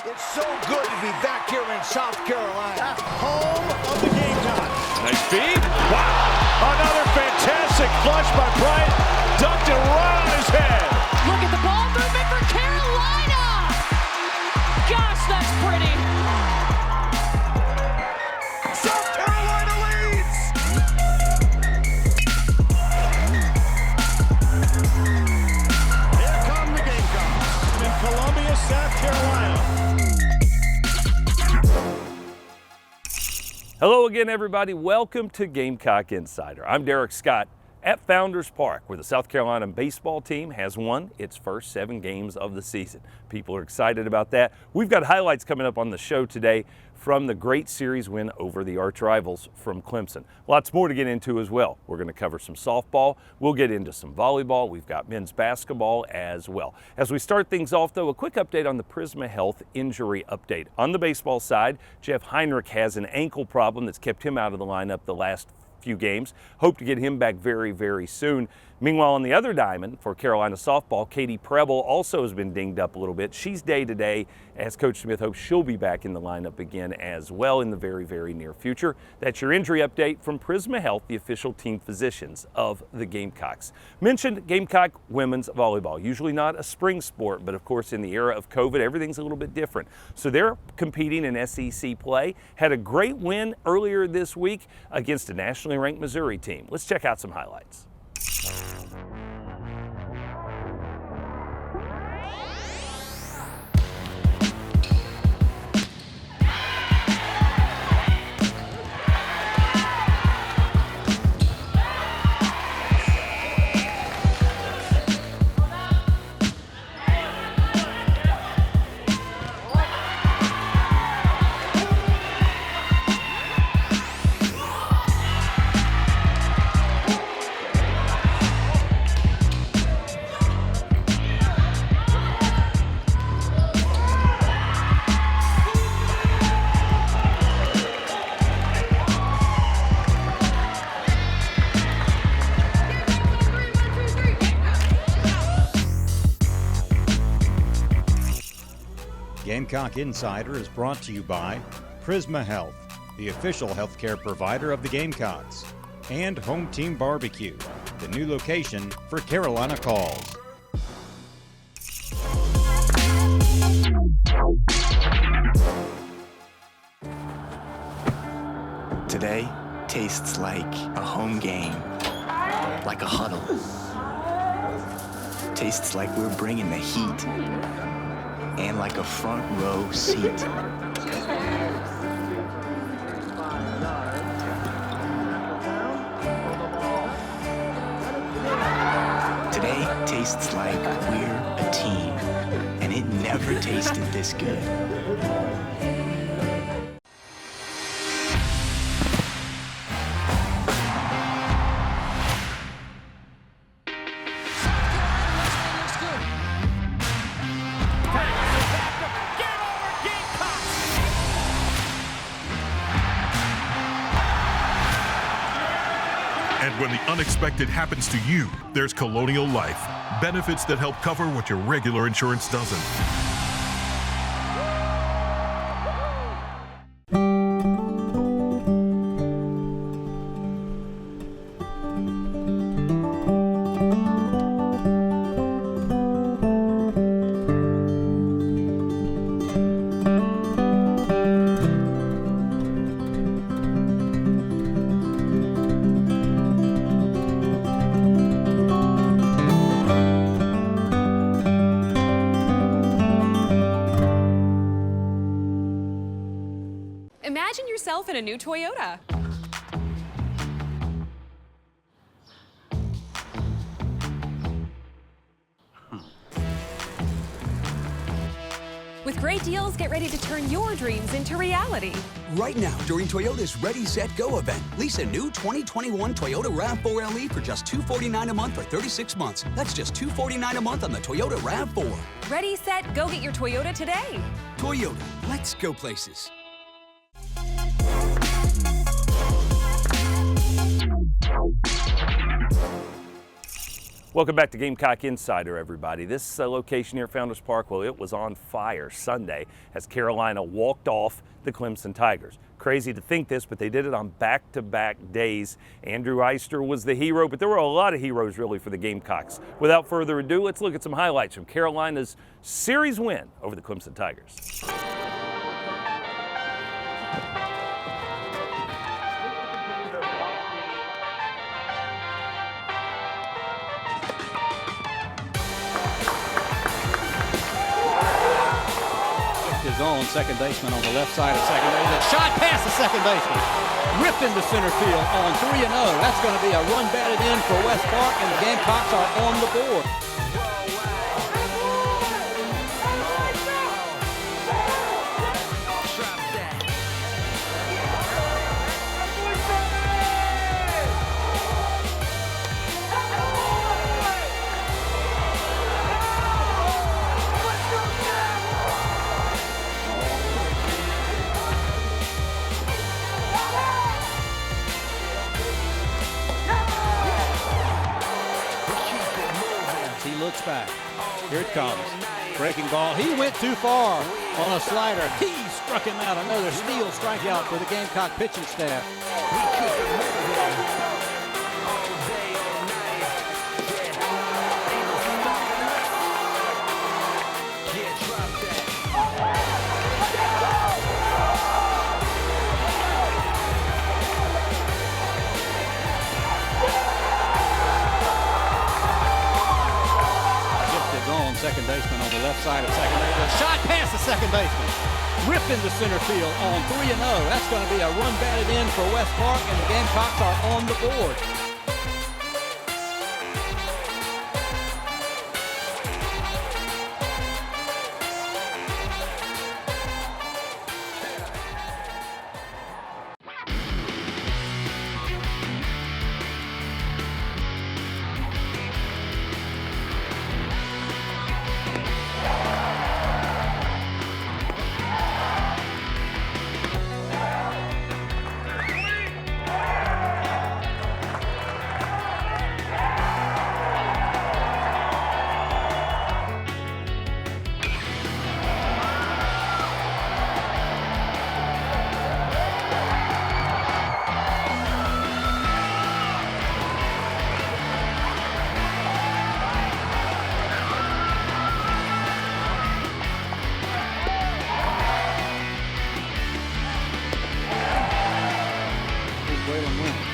It's so good to be back here in South Carolina. Home of the Gamecocks. Nice feed. Wow. Another fantastic flush by Bryant. Dunked it right on his head. Look at the ball movement for Carolina. Gosh, that's pretty. South Carolina leads. Here come the Gamecocks in Columbia, South Carolina. Hello again, everybody. Welcome to Gamecock Insider. I'm Derek Scott at Founders Park, where the South Carolina baseball team has won its first 7 games of the season. People are excited about that. We've got highlights coming up on the show today from the great series win over the arch rivals from Clemson. Lots more to get into as well. We're going to cover some softball. We'll get into some volleyball. We've got men's basketball as well. As we start things off, though, a quick update on the Prisma Health injury update. On the baseball side, Jeff Heinrich has an ankle problem that's kept him out of the lineup the last few games. Hope to get him back very, very soon. Meanwhile, on the other diamond for Carolina softball, Katie Preble also has been dinged up a little bit. She's day-to-day, as Coach Smith hopes she'll be back in the lineup again as well in the very, very near future. That's your injury update from Prisma Health, the official team physicians of the Gamecocks. Mentioned Gamecock women's volleyball, usually not a spring sport, but of course in the era of COVID, everything's a little bit different. So they're competing in SEC play, had a great win earlier this week against a nationally ranked Missouri team. Let's check out some highlights. Gamecock Insider is brought to you by Prisma Health, the official healthcare provider of the Gamecocks, and Home Team Barbecue, the new location for Carolina Calls. Today tastes like a home game, like a huddle. Tastes like we're bringing the heat, and like a front row seat. Today tastes like we're a team, and it never tasted this good. And when the unexpected happens to you, there's Colonial Life. Benefits that help cover what your regular insurance doesn't. Imagine yourself in a new Toyota. With great deals, get ready to turn your dreams into reality. Right now, during Toyota's Ready, Set, Go event, lease a new 2021 Toyota RAV4 LE for just $249 a month for 36 months. That's just $249 a month on the Toyota RAV4. Ready, set, go get your Toyota today. Toyota, let's go places. Welcome back to Gamecock Insider, everybody. This location here at Founders Park, well, it was on fire Sunday as Carolina walked off the Clemson Tigers. Crazy to think this, but they did it on back-to-back days. Andrew Eister was the hero, but there were a lot of heroes really for the Gamecocks. Without further ado, let's look at some highlights from Carolina's series win over the Clemson Tigers. His own second baseman on the left side of second base. Shot past the second baseman. Ripped into center field on 3-0. That's going to be a run batted in for West Park, and the Gamecocks are on the board. He looks back. Here it comes. Breaking ball. He went too far on a slider. He struck him out. Another steal strikeout for the Gamecock pitching staff. Second baseman on the left side of second base. Shot past the second baseman. Ripped into center field on 3-0. That's going to be a run batted in for West Park, and the Gamecocks are on the board.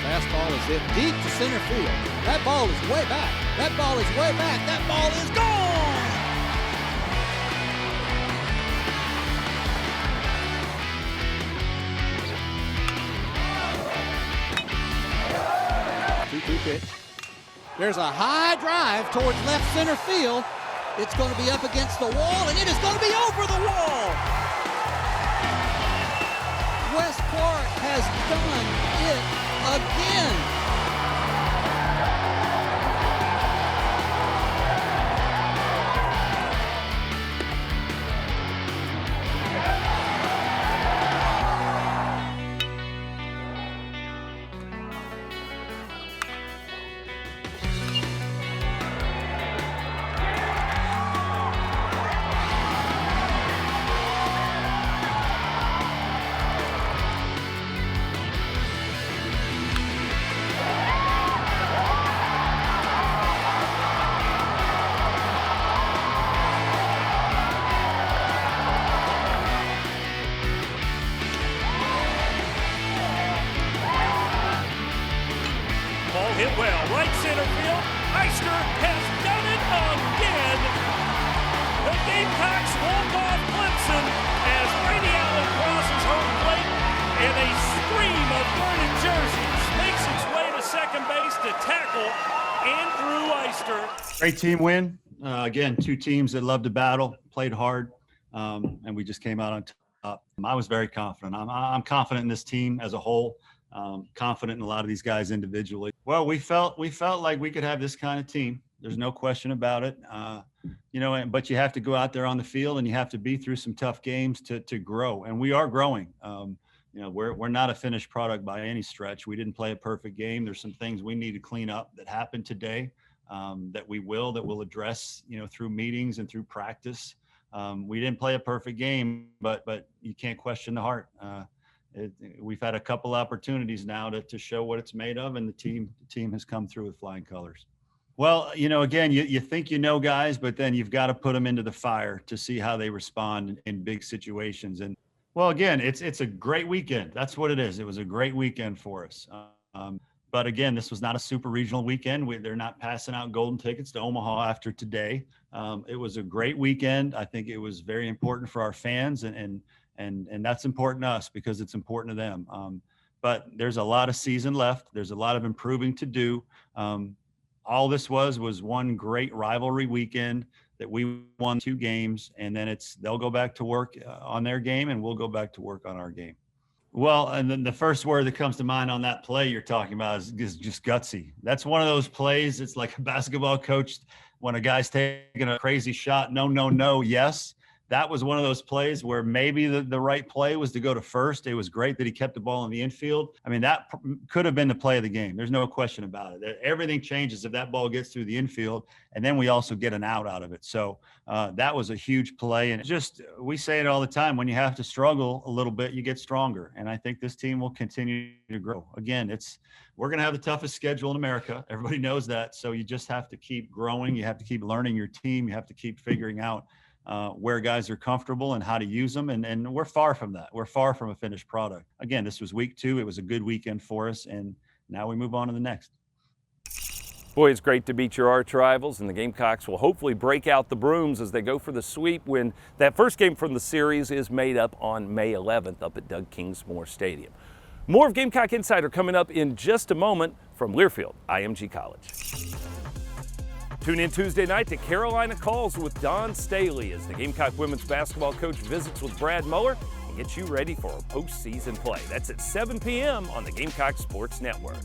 Fastball is hit deep to center field. That ball is way back. That ball is way back. That ball is gone! 2-2 pitch. There's a high drive towards left center field. It's going to be up against the wall, and it is going to be over the wall. West Park has done it again. Ball hit well, right center field. Eister has done it again. The Gamecocks walk off Clemson as Brady Allen crosses home plate, and a stream of burning jerseys makes its way to second base to tackle Andrew Eister. Great team win. Again, two teams that loved to battle, played hard, and we just came out on top. I was very confident. I'm confident in this team as a whole. Confident in a lot of these guys individually. Well, we felt like we could have this kind of team. There's no question about it. But you have to go out there on the field and you have to be through some tough games to grow. And we are growing. We're not a finished product by any stretch. We didn't play a perfect game. There's some things we need to clean up that happened today. that we'll address, through meetings and through practice. We didn't play a perfect game, but you can't question the heart. We've had a couple opportunities now to show what it's made of, and the team has come through with flying colors. Well, again, you think guys, but then you've got to put them into the fire to see how they respond in big situations. And well, again, it's a great weekend. That's what it is. It was a great weekend for us. But again, this was not a super regional weekend. They're not passing out golden tickets to Omaha after today. It was a great weekend. I think it was very important for our fans, and that's important to us because it's important to them. But there's a lot of season left. There's a lot of improving to do. All this was one great rivalry weekend that we won 2 games, and then they'll go back to work on their game, and we'll go back to work on our game. Well, and then the first word that comes to mind on that play you're talking about is just gutsy. That's one of those plays. It's like a basketball coach when a guy's taking a crazy shot. No, yes. That was one of those plays where maybe the right play was to go to first. It was great that he kept the ball in the infield. I mean, that could have been the play of the game. There's no question about it. Everything changes if that ball gets through the infield, and then we also get an out of it. So that was a huge play. And we say it all the time, when you have to struggle a little bit, you get stronger. And I think this team will continue to grow. Again, we're going to have the toughest schedule in America. Everybody knows that. So you just have to keep growing. You have to keep learning your team. You have to keep figuring out where guys are comfortable and how to use them. And we're far from that. We're far from a finished product. Again, this was week 2. It was a good weekend for us. And now we move on to the next. Boy, it's great to beat your arch rivals, and the Gamecocks will hopefully break out the brooms as they go for the sweep when that first game from the series is made up on May 11th up at Doug Kingsmore Stadium. More of Gamecock Insider coming up in just a moment from Learfield, IMG College. Tune in Tuesday night to Carolina Calls with Don Staley as the Gamecock women's basketball coach visits with Brad Muller and gets you ready for a postseason play. That's at 7 p.m. on the Gamecock Sports Network.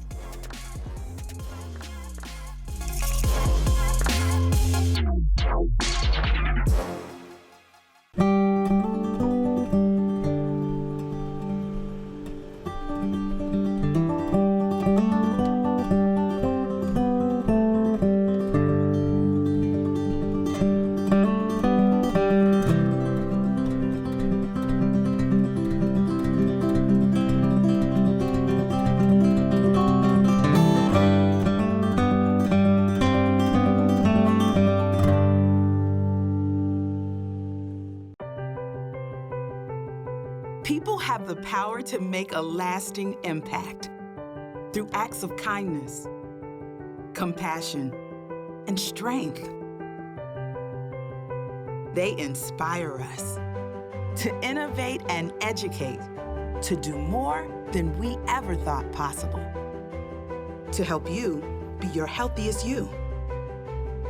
People have the power to make a lasting impact through acts of kindness, compassion, and strength. They inspire us to innovate and educate, to do more than we ever thought possible, to help you be your healthiest you.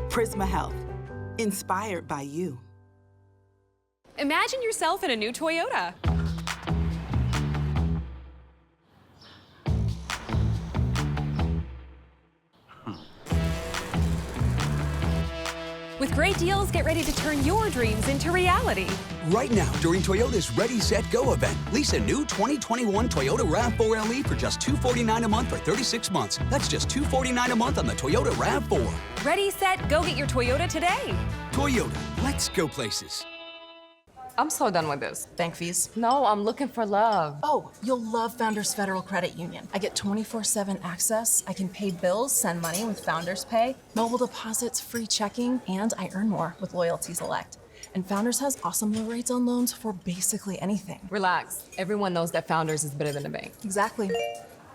Prisma Health, inspired by you. Imagine yourself in a new Toyota. With great deals, get ready to turn your dreams into reality. Right now, during Toyota's Ready, Set, Go event, lease a new 2021 Toyota RAV4 LE for just $249 a month for 36 months. That's just $249 a month on the Toyota RAV4. Ready, set, go get your Toyota today. Toyota, let's go places. I'm so done with this. Bank fees? No, I'm looking for love. Oh, you'll love Founders Federal Credit Union. I get 24/7 access. I can pay bills, send money with Founders Pay, mobile deposits, free checking, and I earn more with Loyalty Select. And Founders has awesome low rates on loans for basically anything. Relax. Everyone knows that Founders is better than a bank. Exactly.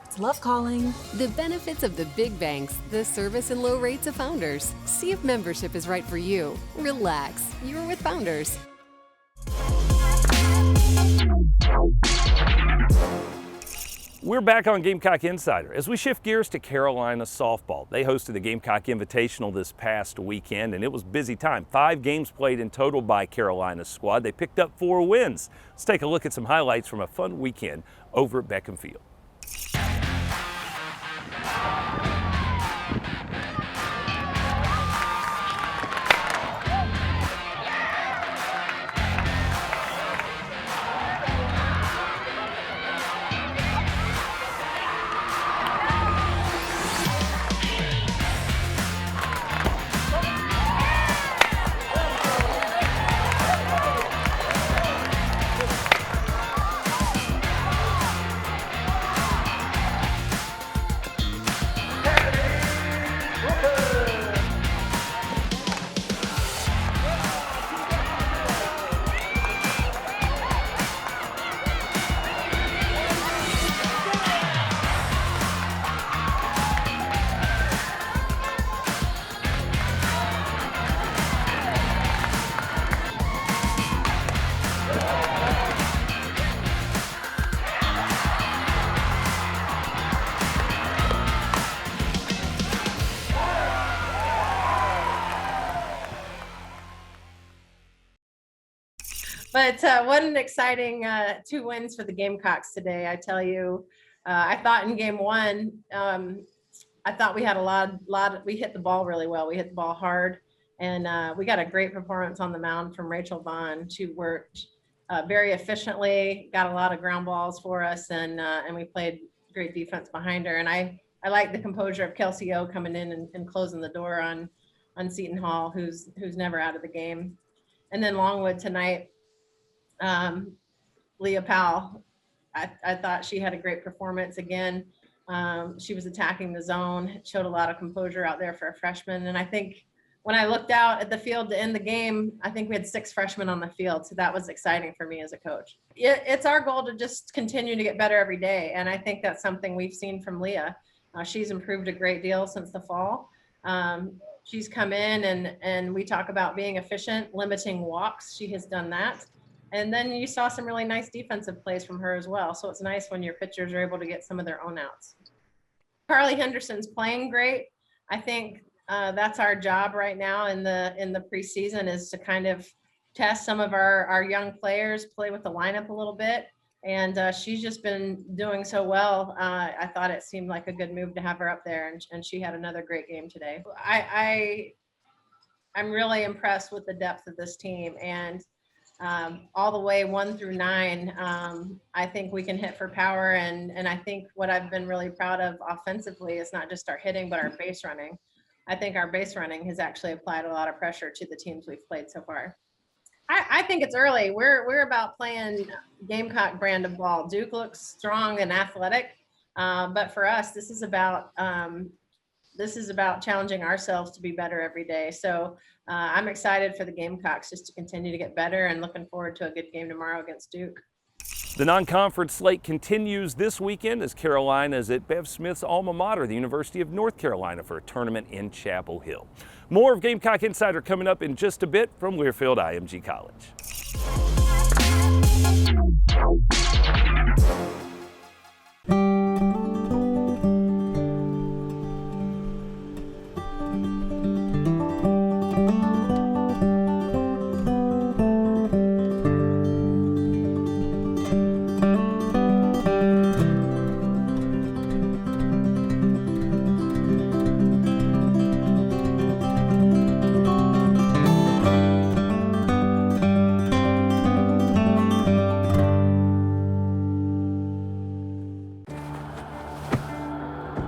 It's love calling. The benefits of the big banks, the service and low rates of Founders. See if membership is right for you. Relax. You're with Founders. We're back on Gamecock Insider as we shift gears to Carolina softball. They hosted the Gamecock Invitational this past weekend, and it was a busy time. 5 games played in total by Carolina's squad. They picked up 4 wins. Let's take a look at some highlights from a fun weekend over at Beckham Field. But what an exciting 2 wins for the Gamecocks today. I tell you, I thought in game 1, I thought we had we hit the ball really well. We hit the ball hard, and we got a great performance on the mound from Rachel Vaughn. She worked very efficiently, got a lot of ground balls for us, and we played great defense behind her. And I like the composure of Kelsey O coming in and closing the door on Seton Hall, who's never out of the game. And then Longwood tonight, Leah Powell, I thought she had a great performance again. She was attacking the zone, showed a lot of composure out there for a freshman. And I think when I looked out at the field to end the game, I think we had 6 freshmen on the field. So that was exciting for me as a coach. It's our goal to just continue to get better every day. And I think that's something we've seen from Leah. She's improved a great deal since the fall. She's come in and we talk about being efficient, limiting walks. She has done that. And then you saw some really nice defensive plays from her as well. So it's nice when your pitchers are able to get some of their own outs. Carly Henderson's playing great. I think that's our job right now in the preseason, is to kind of test some of our young players, play with the lineup a little bit. And she's just been doing so well. I thought it seemed like a good move to have her up there, and she had another great game today. I'm really impressed with the depth of this team, and all the way 1 through 9, I think we can hit for power. And I think what I've been really proud of offensively is not just our hitting, but our base running. I think our base running has actually applied a lot of pressure to the teams we've played so far. I think it's early. We're about playing Gamecock brand of ball. Duke looks strong and athletic, but for us, this is about challenging ourselves to be better every day. So I'm excited for the Gamecocks just to continue to get better, and looking forward to a good game tomorrow against Duke. The non-conference slate continues this weekend as Carolina is at Bev Smith's alma mater, the University of North Carolina, for a tournament in Chapel Hill. More of Gamecock Insider coming up in just a bit from Learfield IMG College.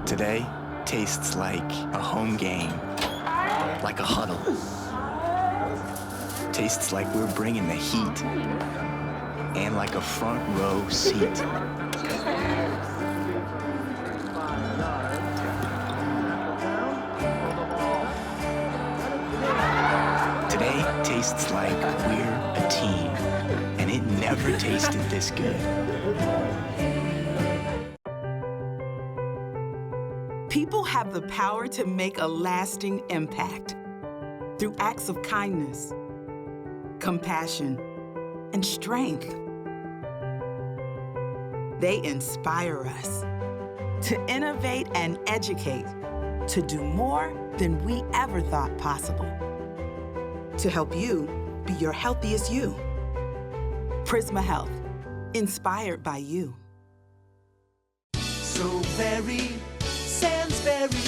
Today tastes like a home game, like a huddle. Tastes like we're bringing the heat, and like a front row seat. Today tastes like we're a team, and it never tasted this good. People have the power to make a lasting impact through acts of kindness, compassion, and strength. They inspire us to innovate and educate, to do more than we ever thought possible, to help you be your healthiest you. Prisma Health, inspired by you. So very Sansbury.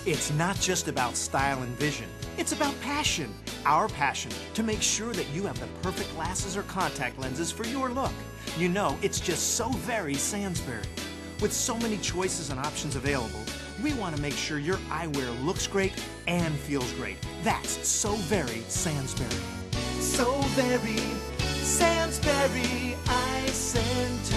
It's not just about style and vision. It's about passion. Our passion to make sure that you have the perfect glasses or contact lenses for your look. You know, it's just so very Sansbury. With so many choices and options available, we want to make sure your eyewear looks great and feels great. That's so very Sansbury. So very Sansbury Eye Center.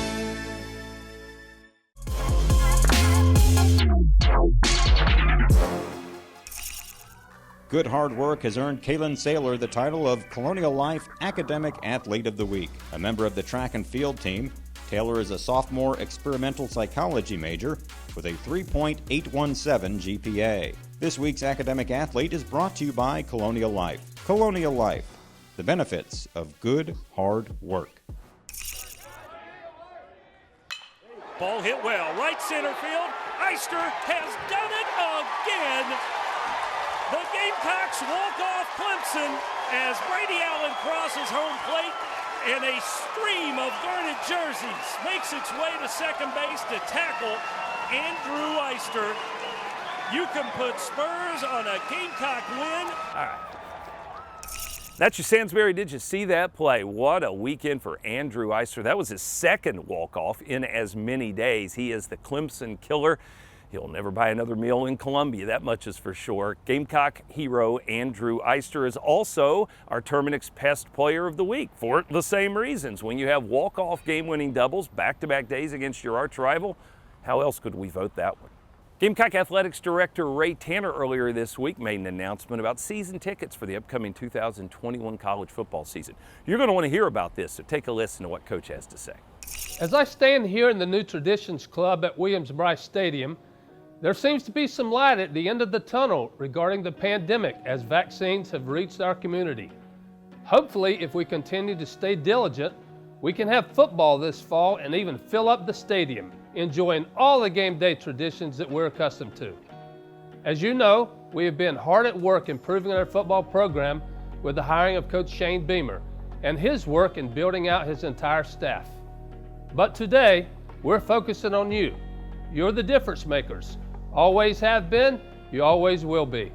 Good hard work has earned Kaylin Saylor the title of Colonial Life Academic Athlete of the Week. A member of the track and field team, Taylor is a sophomore experimental psychology major with a 3.817 GPA. This week's academic athlete is brought to you by Colonial Life. Colonial Life, the benefits of good hard work. Ball hit well, right center field. Eister has done it again. The Gamecocks walk off Clemson as Brady Allen crosses home plate and a stream of garnet jerseys makes its way to second base to tackle Andrew Eister. You can put Spurs on a Gamecock win. All right. That's your Sansbury. Did you see that play? What a weekend for Andrew Eister. That was his second walk-off in as many days. He is the Clemson killer. He'll never buy another meal in Columbia, that much is for sure. Gamecock hero Andrew Eister is also our Terminix Pest Player of the Week for the same reasons. When you have walk-off game-winning doubles back-to-back days against your arch rival, how else could we vote that one? Gamecock Athletics Director Ray Tanner earlier this week made an announcement about season tickets for the upcoming 2021 college football season. You're going to want to hear about this, so take a listen to what Coach has to say. As I stand here in the New Traditions Club at Williams-Brice Stadium, there seems to be some light at the end of the tunnel regarding the pandemic as vaccines have reached our community. Hopefully, if we continue to stay diligent, we can have football this fall and even fill up the stadium, enjoying all the game day traditions that we're accustomed to. As you know, we have been hard at work improving our football program with the hiring of Coach Shane Beamer and his work in building out his entire staff. But today, we're focusing on you. You're the difference makers. Always have been, you always will be.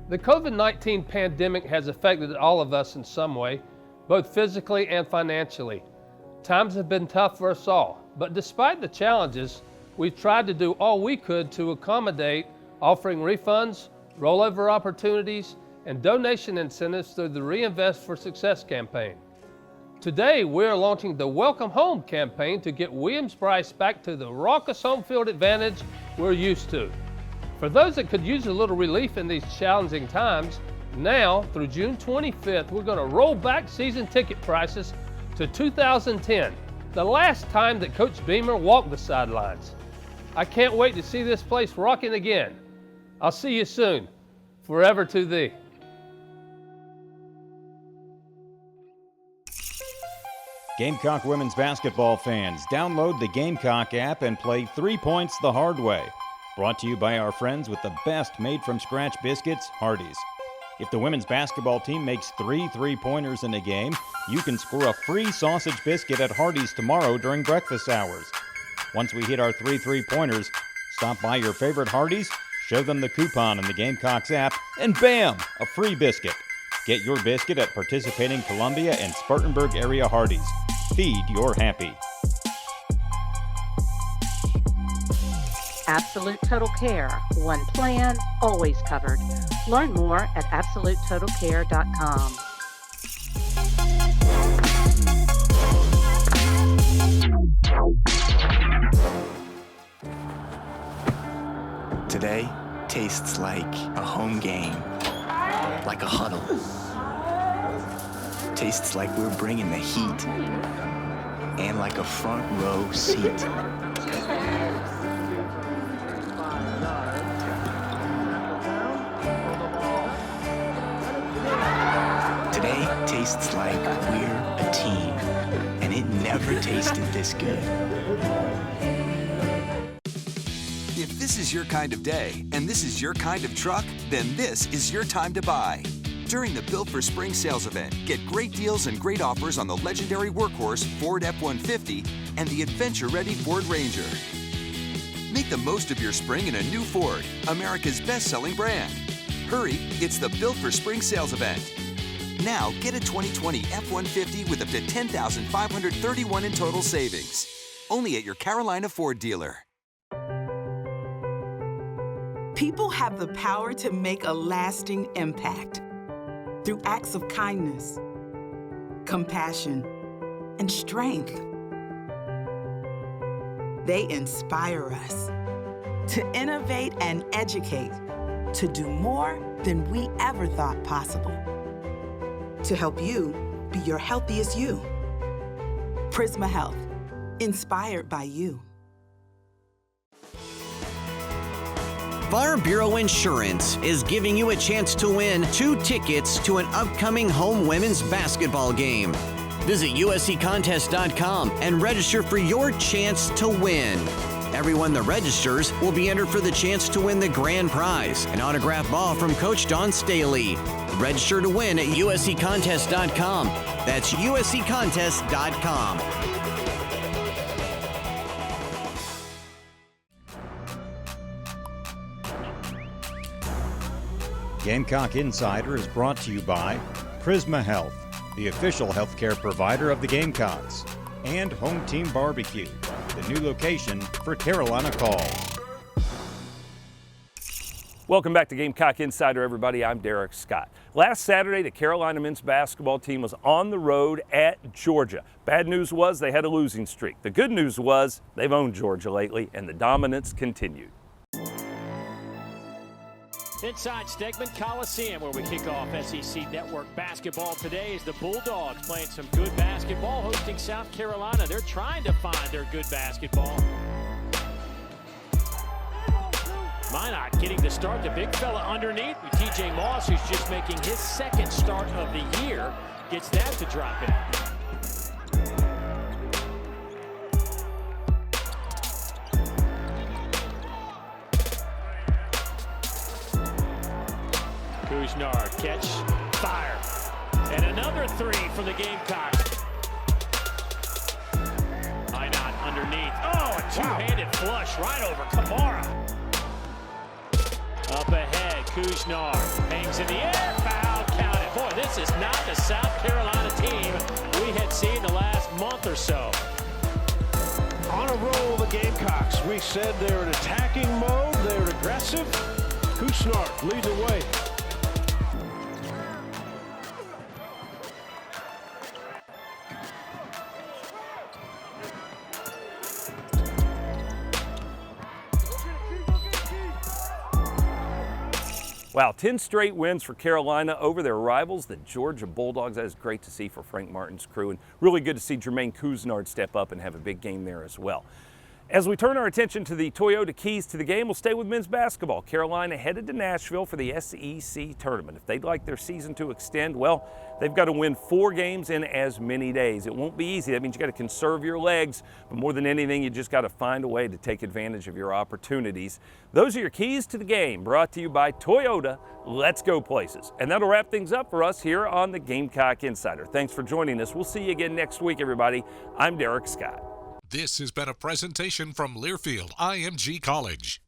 The COVID-19 pandemic has affected all of us in some way, both physically and financially. Times have been tough for us all, but despite the challenges, we've tried to do all we could to accommodate, offering refunds, rollover opportunities, and donation incentives through the Reinvest for Success campaign. Today, we're launching the Welcome Home campaign to get Williams-Brice back to the raucous home field advantage we're used to. For those that could use a little relief in these challenging times, now through June 25th, we're going to roll back season ticket prices to 2010, the last time that Coach Beamer walked the sidelines. I can't wait to see this place rocking again. I'll see you soon. Forever to thee. Gamecock women's basketball fans, download the Gamecock app and play 3 points the hard way. Brought to you by our friends with the best made-from-scratch biscuits, Hardee's. If the women's basketball team makes 3 3-pointers in a game, you can score a free sausage biscuit at Hardee's tomorrow during breakfast hours. Once we hit our 3 3-pointers, stop by your favorite Hardee's, show them the coupon in the Gamecocks app, and bam, a free biscuit. Get your biscuit at participating Columbia and Spartanburg area Hardee's. Feed your happy. Absolute Total Care. One plan, always covered. Learn more at absolutetotalcare.com. Today tastes like a home game, like a huddle. Tastes like we're bringing the heat, and like a front row seat. Today tastes like we're a team, and it never tasted this good. If this is your kind of day, and this is your kind of truck, then this is your time to buy. During the Built for Spring sales event, get great deals and great offers on the legendary workhorse Ford F-150 and the adventure-ready Ford Ranger. Make the most of your spring in a new Ford, America's best-selling brand. Hurry, it's the Built for Spring sales event. Now, get a 2020 F-150 with up to $10,531 in total savings. Only at your Carolina Ford dealer. People have the power to make a lasting impact through acts of kindness, compassion, and strength. They inspire us to innovate and educate, to do more than we ever thought possible, to help you be your healthiest you. Prisma Health, inspired by you. Farm Bureau Insurance is giving you a chance to win 2 tickets to an upcoming home women's basketball game. Visit usccontest.com and register for your chance to win. Everyone that registers will be entered for the chance to win the grand prize, an autographed ball from Coach Don Staley. Register to win at usccontest.com. That's usccontest.com. Gamecock Insider is brought to you by Prisma Health, the official healthcare provider of the Gamecocks, and Home Team Barbecue, the new location for Carolina Call. Welcome back to Gamecock Insider, everybody. I'm Derek Scott. Last Saturday, the Carolina men's basketball team was on the road at Georgia. Bad news was they had a losing streak. The good news was they've owned Georgia lately, and the dominance continued. Inside Stegman Coliseum, where we kick off SEC Network basketball today, is the Bulldogs playing some good basketball, hosting South Carolina. They're trying to find their good basketball. Minot getting the start, the big fella underneath. TJ Moss, who's just making his second start of the year, gets that to drop in. Kuznar, catch, fire. And another three from the Gamecocks. Minot underneath. Oh, a two-handed flush right over Kamara. Up ahead, Kuznar hangs in the air, foul counted. Boy, this is not the South Carolina team we had seen the last month or so. On a roll, the Gamecocks. We said they're in attacking mode, they're aggressive. Kuznar lead the way. Wow, 10 straight wins for Carolina over their rivals, the Georgia Bulldogs. That is great to see for Frank Martin's crew, and really good to see Jermaine Couisnard step up and have a big game there as well. As we turn our attention to the Toyota keys to the game, we'll stay with men's basketball. Carolina headed to Nashville for the SEC tournament. If they'd like their season to extend, well, they've got to win 4 games in as many days. It won't be easy. That means you got to conserve your legs, but more than anything, you just got to find a way to take advantage of your opportunities. Those are your keys to the game, brought to you by Toyota. Let's go places. And that'll wrap things up for us here on the Gamecock Insider. Thanks for joining us. We'll see you again next week, everybody. I'm Derek Scott. This has been a presentation from Learfield IMG College.